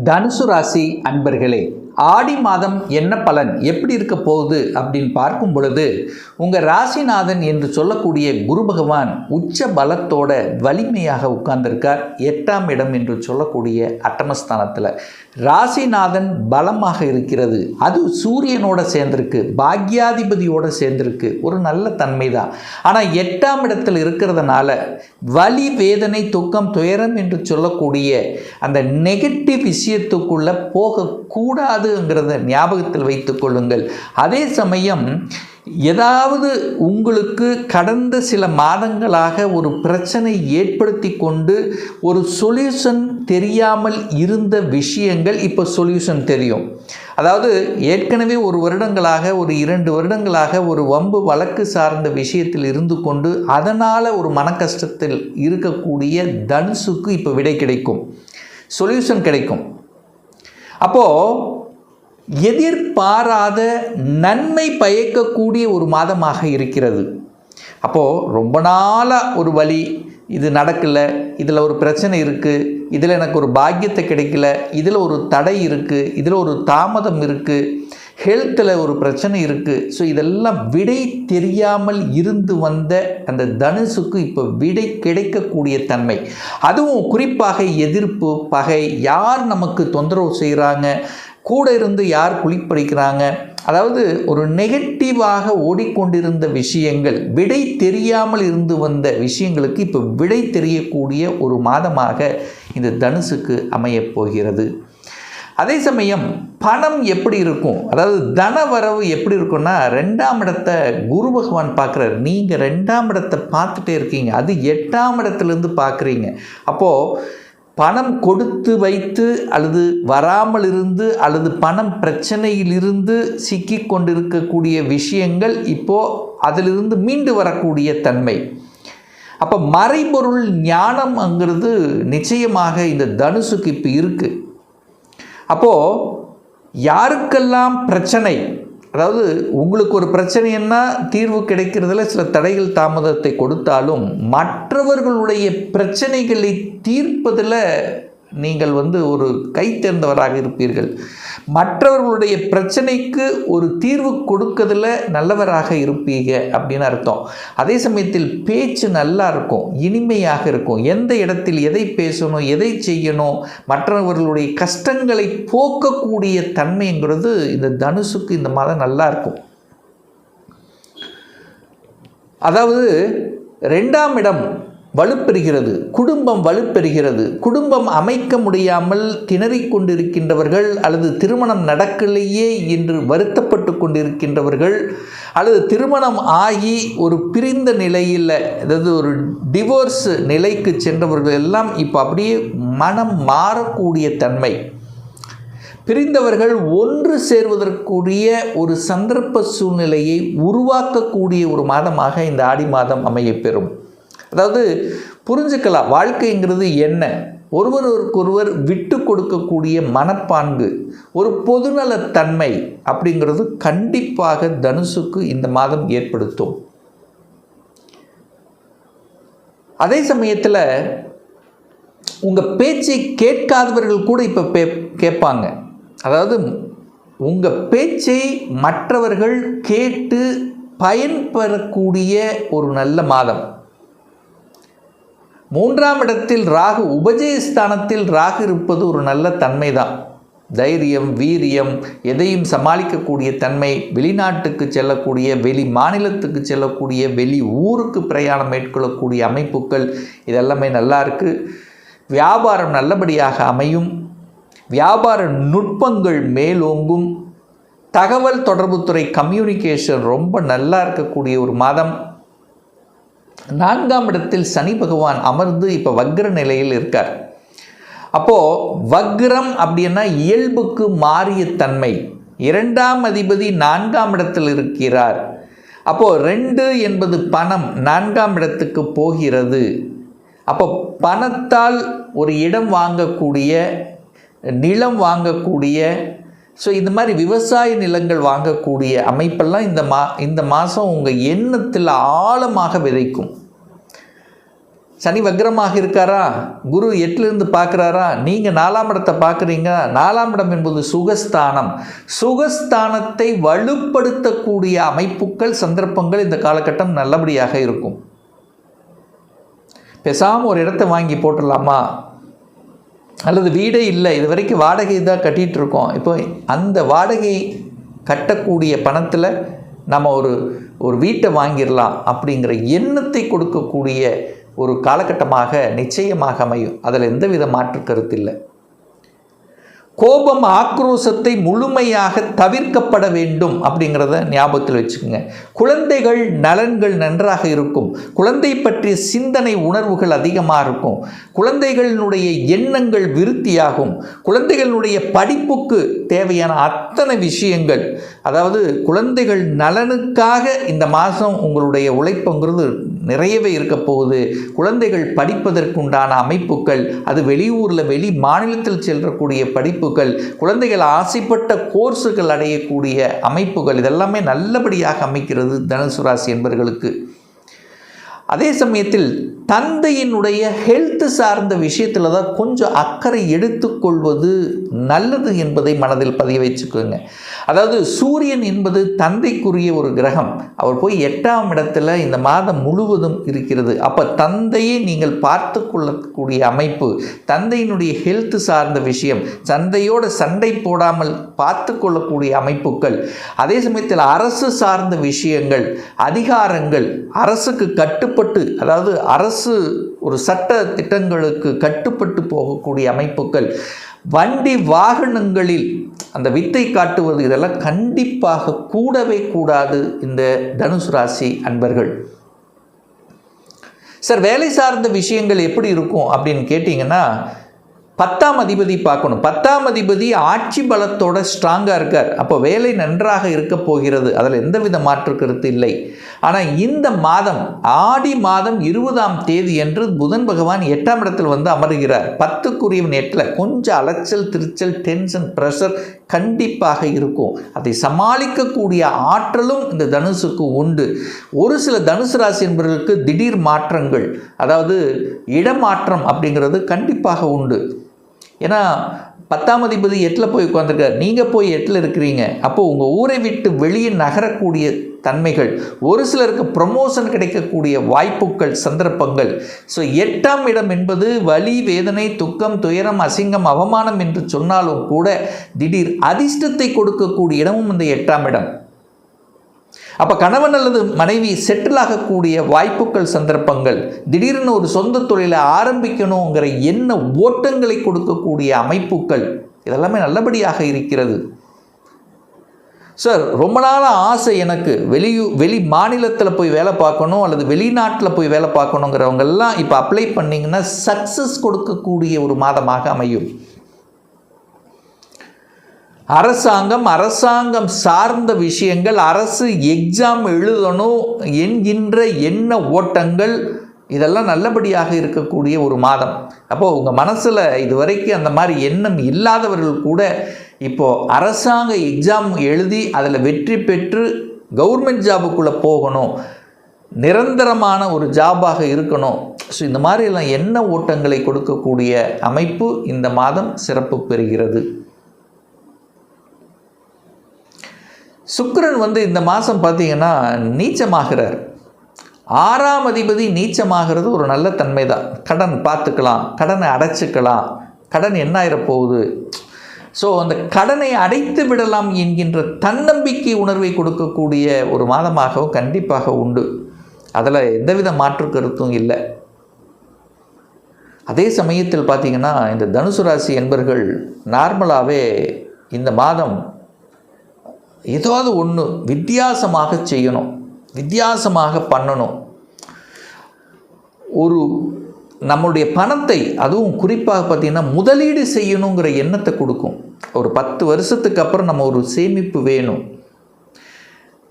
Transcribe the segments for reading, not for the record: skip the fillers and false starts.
தனுசு ராசி அன்பர்களே, ஆடி மாதம் என்ன பலன் எப்படி இருக்க போகுது அப்படின்னு பார்க்கும் பொழுது உங்கள் ராசிநாதன் என்று சொல்லக்கூடிய குரு பகவான் உச்ச பலத்தோட வலிமையாக உட்கார்ந்திருக்கார். 8ஆம் இடம் என்று சொல்லக்கூடிய அட்டமஸ்தானத்தில் ராசிநாதன் பலமாக இருக்கிறது. அது சூரியனோட சேர்ந்திருக்கு, பாக்யாதிபதியோடு சேர்ந்திருக்கு. ஒரு நல்ல தன்மை தான். ஆனால் 8ஆம் இடத்தில் இருக்கிறதுனால வலி, வேதனை, துக்கம், துயரம் என்று சொல்லக்கூடிய அந்த நெகட்டிவ் விஷயத்துக்குள்ளே போகக்கூடாதுங்கிறத ஞாபகத்தில் வைத்துக் கொள்ளுங்கள். அதே சமயம் ஏதாவது உங்களுக்கு கடந்த சில மாதங்களாக ஒரு பிரச்சனை ஏற்படுத்தி கொண்டு ஒரு சொல்யூஷன் தெரியாமல் இருந்த விஷயங்கள் இப்போ சொல்யூஷன் தெரியும். அதாவது ஏற்கனவே ஒரு வருடங்களாக, ஒரு 2 வருடங்களாக ஒரு வம்பு வழக்கு சார்ந்த விஷயத்தில் இருந்து கொண்டு அதனால் ஒரு மன கஷ்டத்தில் இருக்கக்கூடிய தனுசுக்கு இப்போ விடை கிடைக்கும், சொல்யூஷன் கிடைக்கும். அப்போது எதிர்பாராத நன்மை பயக்கக்கூடிய ஒரு மாதமாக இருக்கிறது. அப்போது ரொம்ப நாளாக ஒரு வழி, இது நடக்கலை, இதில் ஒரு பிரச்சனை இருக்குது, இதில் எனக்கு ஒரு பாக்கியத்தை கிடைக்கல, இதில் ஒரு தடை இருக்குது, இதில் ஒரு தாமதம் இருக்குது, ஹெல்த்தில் ஒரு பிரச்சனை இருக்குது. ஸோ இதெல்லாம் விடை தெரியாமல் இருந்து வந்த அந்த தனுசுக்கு இப்போ விடை கிடைக்கக்கூடிய தன்மை. அதுவும் குறிப்பாக எதிர்ப்பு, பகை, யார் நமக்கு தொந்தரவு செய்கிறாங்க, கூட இருந்து யார் குளிப்பறிக்கிறாங்க, அதாவது ஒரு நெகட்டிவாக ஓடிக்கொண்டிருந்த விஷயங்கள், விடை தெரியாமல் இருந்து வந்த விஷயங்களுக்கு இப்போ விடை தெரியக்கூடிய ஒரு மாதமாக இந்த தனுசுக்கு அமையப் போகிறது. அதே சமயம் பணம் எப்படி இருக்கும், அதாவது தன வரவு எப்படி இருக்குன்னா, 2ஆம் இடத்தை குரு பகவான் பார்க்குறாரு. நீங்கள் 2ஆம் இடத்தை பார்த்துட்டே இருக்கீங்க, அது 8ஆம் இடத்துலேருந்து பார்க்குறீங்க. அப்போது பணம் கொடுத்து வைத்து அல்லது வராமல் இருந்து அல்லது பணம் பிரச்சனையிலிருந்து சிக்கி கொண்டிருக்கக்கூடிய விஷயங்கள் இப்போது அதிலிருந்து மீண்டு வரக்கூடிய தன்மை. அப்போ மறைபொருள் ஞானம்ங்கிறது நிச்சயமாக இந்த தனுசுக்கு இப்போ இருக்குது. அப்போது யாருக்கெல்லாம் பிரச்சனை, அதாவது உங்களுக்கு ஒரு பிரச்சனைன்னா தீர்வு கிடைக்கிறதுல சில தடைகள் தாமதத்தை கொடுத்தாலும் மற்றவர்களுடைய பிரச்சனைகளை தீர்ப்பதில் நீங்கள் ஒரு கை தேர்ந்தவராக இருப்பீர்கள். மற்றவர்களுடைய பிரச்சனைக்கு ஒரு தீர்வு கொடுக்கறதுல நல்லவராக இருப்பீங்க அப்படின்னு அர்த்தம். அதே சமயத்தில் பேச்சு நல்லா இருக்கும், இனிமையாக இருக்கும். எந்த இடத்தில் எதை பேசணும், எதை செய்யணும், மற்றவர்களுடைய கஷ்டங்களை போக்கக்கூடிய தன்மைங்கிறது இந்த தனுசுக்கு இந்த மாதம் நல்லா இருக்கும். அதாவது 2ஆம் இடம் வலுப்பெறுகிறது, குடும்பம் வலுப்பெறுகிறது. குடும்பம் அமைக்க முடியாமல் திணறிக் கொண்டிருக்கின்றவர்கள், அல்லது திருமணம் நடக்கலையே என்று வருத்தப்பட்டு கொண்டிருக்கின்றவர்கள், அல்லது திருமணம் ஆகி ஒரு பிரிந்த நிலையில், அதாவது ஒரு டிவோர்ஸ் நிலைக்கு சென்றவர்கள் எல்லாம் இப்போ அப்படியே மனம் மாறக்கூடிய தன்மை. பிரிந்தவர்கள் ஒன்று சேர்வதற்குரிய ஒரு சந்தர்ப்ப சூழ்நிலையை உருவாக்கக்கூடிய ஒரு மாதமாக இந்த ஆடி மாதம் அமையப்பெறும். அதாவது புரிஞ்சுக்கலாம், வாழ்க்கைங்கிறது என்ன, ஒருவருக்கொருவர் விட்டு கொடுக்கக்கூடிய மனப்பான்கு, ஒரு பொதுநலத்தன்மை அப்படிங்கிறது கண்டிப்பாக தனுசுக்கு இந்த மாதம் ஏற்படுத்தும். அதே சமயத்தில் உங்கள் பேச்சை கேட்காதவர்கள் கூட இப்போ கேட்பாங்க. அதாவது உங்கள் பேச்சை மற்றவர்கள் கேட்டு பயன்பெறக்கூடிய ஒரு நல்ல மாதம். 3ஆம் இடத்தில் ராகு, உபஜயஸ்தானத்தில் ராகு இருப்பது ஒரு நல்ல தன்மை தான். தைரியம், வீரியம், எதையும் சமாளிக்கக்கூடிய தன்மை, வெளிநாட்டுக்கு செல்லக்கூடிய, வெளி மாநிலத்துக்கு செல்லக்கூடிய, வெளி ஊருக்கு பிரயாணம் மேற்கொள்ளக்கூடிய அமைப்புகள், இதெல்லாமே நல்லா இருக்குது. வியாபாரம் நல்லபடியாக அமையும். வியாபார நுட்பங்கள் மேலோங்கும். தகவல் தொடர்புத்துறை, கம்யூனிகேஷன் ரொம்ப நல்லா இருக்கக்கூடிய ஒரு மாதம். 4ஆம் இடத்தில் சனி பகவான் அமர்ந்து இப்போ வக்ர நிலையில் இருக்கார். அப்போது வக்ரம் அப்படின்னா இயல்புக்கு மாறிய தன்மை. 2ஆம் அதிபதி 4ஆம் இடத்தில் இருக்கிறார். அப்போது 2 என்பது பணம், 4ஆம் இடத்துக்கு போகிறது. அப்போ பணத்தால் ஒரு இடம் வாங்கக்கூடிய, நிலம் வாங்கக்கூடிய, ஸோ இந்த மாதிரி விவசாய நிலங்கள் வாங்கக்கூடிய அமைப்பெல்லாம் இந்த மாதம் உங்கள் எண்ணத்தில் ஆழமாக விதைக்கும். சனி வக்ரமாக இருக்காரா, குரு 8லிருந்து பார்க்குறாரா, நீங்கள் 4ஆம் இடத்தை பார்க்குறீங்க. 4ஆம் இடம் என்பது சுகஸ்தானம். சுகஸ்தானத்தை வலுப்படுத்தக்கூடிய அமைப்புகள், சந்தர்ப்பங்கள் இந்த காலகட்டம் நல்லபடியாக இருக்கும். பேசாமல் ஒரு இடத்த வாங்கி போட்டுடலாமா, அல்லது வீடே இல்லை, இது வரைக்கும் வாடகை தான் கட்டிகிட்டு இருக்கோம், இப்போ அந்த வாடகை கட்டக்கூடிய பணத்தில் நம்ம ஒரு வீட்டை வாங்கிடலாம் அப்படிங்கிற எண்ணத்தை கொடுக்கக்கூடிய ஒரு காலகட்டமாக நிச்சயமாக அமையும். அதில் எந்தவித மாற்று கருத்து இல்லை. கோபம், ஆக்ரோஷத்தை முழுமையாக தவிர்க்கப்பட வேண்டும் அப்படிங்கிறத ஞாபகத்தில் வச்சுக்கோங்க. குழந்தைகள் நலன்கள் நன்றாக இருக்கும். குழந்தை பற்றிய சிந்தனை உணர்வுகள் அதிகமாக இருக்கும். குழந்தைகளினுடைய எண்ணங்கள் விருத்தியாகும். குழந்தைகளுடைய படிப்புக்கு தேவையான அத்தனை விஷயங்கள், அதாவது குழந்தைகள் நலனுக்காக இந்த மாதம் உங்களுடைய உழைப்புங்கிறது நிறையவே இருக்க போகுது. குழந்தைகள் படிப்பதற்குண்டான அமைப்புகள், அது வெளியூரில் வெளி மாநிலத்தில் செல்லக்கூடிய படிப்புகள், குழந்தைகள் ஆசைப்பட்ட கோர்ஸுகள் அடையக்கூடிய அமைப்புகள், இதெல்லாமே நல்லபடியாக அமைக்கிறது தனுசு ராசி என்பவர்களுக்கு. அதே சமயத்தில் தந்தையினுடைய ஹெல்த் சார்ந்த விஷயத்தில் தான் கொஞ்சம் அக்கறை எடுத்துக்கொள்வது நல்லது என்பதை மனதில் பதிய வச்சுக்கோங்க. அதாவது சூரியன் என்பது தந்தைக்குரிய ஒரு கிரகம். அவர் போய் 8ஆம் இடத்துல இந்த மாதம் முழுவதும் இருக்கிறது. அப்போ தந்தையை நீங்கள் பார்த்து கொள்ளக்கூடிய அமைப்பு, தந்தையினுடைய ஹெல்த் சார்ந்த விஷயம், தந்தையோட சண்டை போடாமல் பார்த்து கொள்ளக்கூடிய அமைப்புகள், அதே சமயத்தில் அரசு சார்ந்த விஷயங்கள், அதிகாரங்கள், அரசுக்கு கட்டுப்பட்டு, அதாவது அரசு ஒரு சட்ட திட்டங்களுக்கு கட்டுப்பட்டு போகக்கூடிய அமைப்புகள், வண்டி வாகனங்களில் அந்த வித்தை காட்டுவது, இதெல்லாம் கண்டிப்பாக கூடவே கூடாது இந்த தனுசு ராசி அன்பர்கள். சார், வேலை சார்ந்த விஷயங்கள் எப்படி இருக்கும் அப்படின்னு கேட்டிங்கன்னா, 10ஆம் அதிபதி பார்க்கணும். 10ஆம் அதிபதி ஆட்சி பலத்தோட ஸ்ட்ராங்காக இருக்கார். அப்போ வேலை நன்றாக இருக்க போகிறது, அதில் எந்தவித மாற்று கருத்து இல்லை. ஆனால் இந்த மாதம் ஆடி மாதம் 20ஆம் தேதி என்று புதன் பகவான் 8ஆம் இடத்தில் வந்து அமர்கிறார். 10க்குரியவன் 8ல் கொஞ்சம் அலைச்சல், திருச்சல், டென்ஷன், ப்ரெஷர் கண்டிப்பாக இருக்கும். அதை சமாளிக்கக்கூடிய ஆற்றலும் இந்த தனுசுக்கு உண்டு. ஒரு சில தனுசு ராசி என்பவர்களுக்கு திடீர் மாற்றங்கள், அதாவது இடமாற்றம் அப்படிங்கிறது கண்டிப்பாக உண்டு. ஏன்னா 10ஆம் அதிபதி 8ல் போய் உட்காந்துருக்கார், நீங்கள் போய் 8ல் இருக்கிறீங்க. அப்போது உங்கள் ஊரை விட்டு வெளியே நகரக்கூடிய தன்மைகள், ஒரு சிலருக்கு ப்ரமோஷன் கிடைக்கக்கூடிய வாய்ப்புகள், சந்தர்ப்பங்கள். ஸோ 8ஆம் இடம் என்பது வலி, வேதனை, துக்கம், துயரம், அசிங்கம், அவமானம் என்று சொன்னாலும் கூட திடீர் அதிர்ஷ்டத்தை கொடுக்கக்கூடிய இடமும் இந்த 8ஆம் இடம். அப்போ கணவன் அல்லது மனைவி செட்டில் ஆகக்கூடிய வாய்ப்புகள், சந்தர்ப்பங்கள், திடீர்னு ஒரு சொந்த தொழிலை ஆரம்பிக்கணுங்கிற எண்ண ஓட்டங்களை கொடுக்கக்கூடிய அமைப்புகள், இதெல்லாமே நல்லபடியாக இருக்கிறது. சார், ரொம்ப நாள் ஆசை எனக்கு வெளி மாநிலத்தில் போய் வேலை பார்க்கணும் அல்லது வெளிநாட்டில் போய் வேலை பார்க்கணுங்கிறவங்கெல்லாம் இப்போ அப்ளை பண்ணிங்கன்னா சக்ஸஸ் கொடுக்கக்கூடிய ஒரு மாதமாக அமையும். அரசாங்கம் சார்ந்த விஷயங்கள், அரசு எக்ஸாம் எழுதணும் என்கின்ற எண்ண ஓட்டங்கள், இதெல்லாம் நல்லபடியாக இருக்கக்கூடிய ஒரு மாதம். அப்போது உங்கள் மனசில் இதுவரைக்கும் அந்த மாதிரி எண்ணம் இல்லாதவர்கள் கூட இப்போது அரசாங்க எக்ஸாம் எழுதி அதில் வெற்றி பெற்று கவர்மெண்ட் ஜாபுக்குள்ளே போகணும், நிரந்தரமான ஒரு ஜாபாக இருக்கணும். ஸோ இந்த மாதிரிலாம் எண்ண ஓட்டங்களை கொடுக்கக்கூடிய அமைப்பு இந்த மாதம் சிறப்பு பெறுகிறது. சுக்கிரன் வந்து இந்த மாதம் பார்த்தீங்கன்னா நீச்சமாகிறார். 6ஆம் அதிபதி நீச்சமாகிறது ஒரு நல்ல தன்மை தான். கடன் பார்த்துக்கலாம், கடனை அடைச்சிக்கலாம், கடன் என்ன ஆயிரப்போகுது, ஸோ அந்த கடனை அடைத்து விடலாம் என்கின்ற தன்னம்பிக்கை உணர்வை கொடுக்கக்கூடிய ஒரு மாதமாகவும் கண்டிப்பாக உண்டு. அதில் எந்தவித மாற்று கருத்தும் இல்லை. அதே சமயத்தில் பார்த்திங்கன்னா இந்த தனுசு ராசி என்பர்கள் நார்மலாகவே இந்த மாதம் ஏதாவது ஒன்று வித்தியாசமாக செய்யணும், வித்தியாசமாக பண்ணணும். ஒரு நம்முடைய பணத்தை, அதுவும் குறிப்பாக பார்த்திங்கன்னா முதலீடு செய்யணுங்கிற எண்ணத்தை கொடுக்கும். ஒரு 10 வருஷத்துக்கு அப்புறம் நம்ம ஒரு சேமிப்பு வேணும்.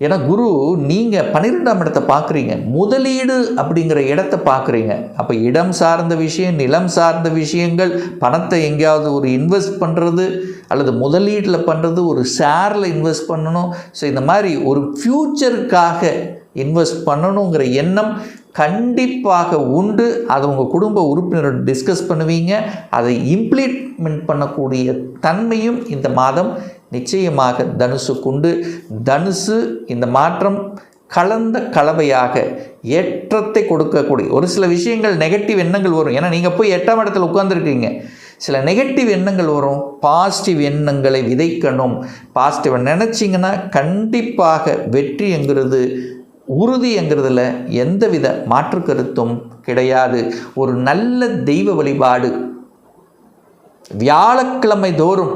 ஏன்னா குரு நீங்கள் 12ஆம் இடத்தை பார்க்குறீங்க, முதலீடு அப்படிங்கிற இடத்த பார்க்குறீங்க. அப்போ இடம் சார்ந்த விஷயம், நிலம் சார்ந்த விஷயங்கள், பணத்தை எங்கேயாவது ஒரு இன்வெஸ்ட் பண்ணுறது அல்லது முதலீட்டில் பண்ணுறது, ஒரு ஷேரில் இன்வெஸ்ட் பண்ணணும். ஸோ இந்த மாதிரி ஒரு ஃப்யூச்சருக்காக இன்வெஸ்ட் பண்ணணுங்கிற எண்ணம் கண்டிப்பாக உண்டு. அதை உங்கள் குடும்ப உறுப்பினரோடு டிஸ்கஸ் பண்ணுவீங்க. அதை இம்ப்ளிமெண்ட் பண்ணக்கூடிய தன்மையும் இந்த மாதம் நிச்சயமாக தனுசுக்குண்டு. தனுசு இந்த மாற்றம் கலந்த கலவையாக ஏற்றத்தை கொடுக்கக்கூடிய ஒரு சில விஷயங்கள் நெகட்டிவ் எண்ணங்கள் வரும். ஏன்னா நீங்கள் போய் 8ஆம் இடத்துல உட்கார்ந்துருக்கீங்க. சில நெகட்டிவ் எண்ணங்கள் வரும். பாசிட்டிவ் எண்ணங்களை விதைக்கணும். பாசிட்டிவ் நினச்சிங்கன்னா கண்டிப்பாக வெற்றி என்கிறது உறுதி என்கிறதுல எந்தவித மாற்று கருத்தும் கிடையாது. ஒரு நல்ல தெய்வ வழிபாடு வியாழக்கிழமை தோறும்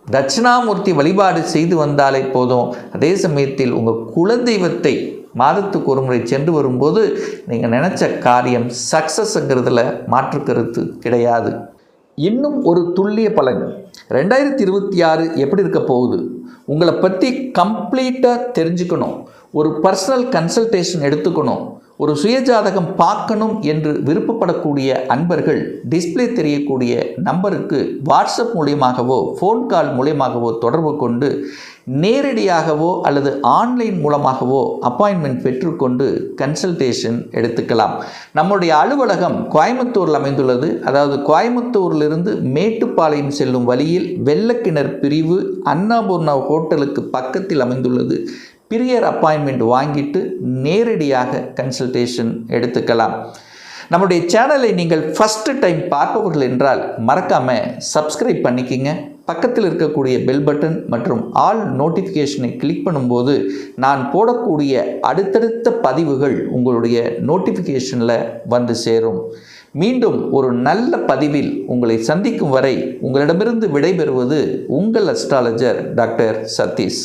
தட்சிணாமூர்த்தி வழிபாடு செய்து வந்தாலே போதும். அதே சமயத்தில் உங்கள் குலதெய்வத்தை மாதத்துக்கு ஒரு முறை சென்று வரும்போது நீங்கள் நினச்ச காரியம் சக்ஸஸ்ங்கிறதுல மாற்று கருத்து கிடையாது. இன்னும் ஒரு துல்லிய பலன் 2026 எப்படி இருக்க போகுது, உங்களை பற்றி கம்ப்ளீட்டாக தெரிஞ்சுக்கணும், ஒரு பர்சனல் கன்சல்டேஷன் எடுத்துக்கணும், ஒரு சுயஜாதகம் பார்க்கணும் என்று விருப்பப்படக்கூடிய அன்பர்கள் டிஸ்பிளே தெரியக்கூடிய நம்பருக்கு வாட்ஸ்அப் மூலியமாகவோ ஃபோன் கால் மூலியமாகவோ தொடர்பு கொண்டு நேரடியாகவோ அல்லது ஆன்லைன் மூலமாகவோ அப்பாயின்மெண்ட் பெற்றுக்கொண்டு கன்சல்டேஷன் எடுத்துக்கலாம். நம்முடைய அலுவலகம் கோயம்புத்தூரில் அமைந்துள்ளது. அதாவது கோயம்புத்தூரிலிருந்து மேட்டுப்பாளையம் செல்லும் வழியில் வெள்ளக்கிணர் பிரிவு அன்னபூர்ணா ஹோட்டலுக்கு பக்கத்தில் அமைந்துள்ளது. பிரியர் அப்பாயின்மெண்ட் வாங்கிட்டு நேரடியாக கன்சல்டேஷன் எடுத்துக்கலாம். நம்முடைய சேனலை நீங்கள் ஃபஸ்ட்டு டைம் பார்ப்பவர்கள் என்றால் மறக்காமல் சப்ஸ்கிரைப் பண்ணிக்கிங்க. பக்கத்தில் இருக்கக்கூடிய பெல் பட்டன் மற்றும் ஆல் நோட்டிஃபிகேஷனை கிளிக் பண்ணும்போது நான் போடக்கூடிய அடுத்தடுத்த பதிவுகள் உங்களுடைய நோட்டிஃபிகேஷனில் வந்து சேரும். மீண்டும் ஒரு நல்ல பதிவில் உங்களை சந்திக்கும் வரை உங்களிடமிருந்து விடைபெறுவது உங்கள் அஸ்ட்ராலஜர் டாக்டர் சதீஷ்.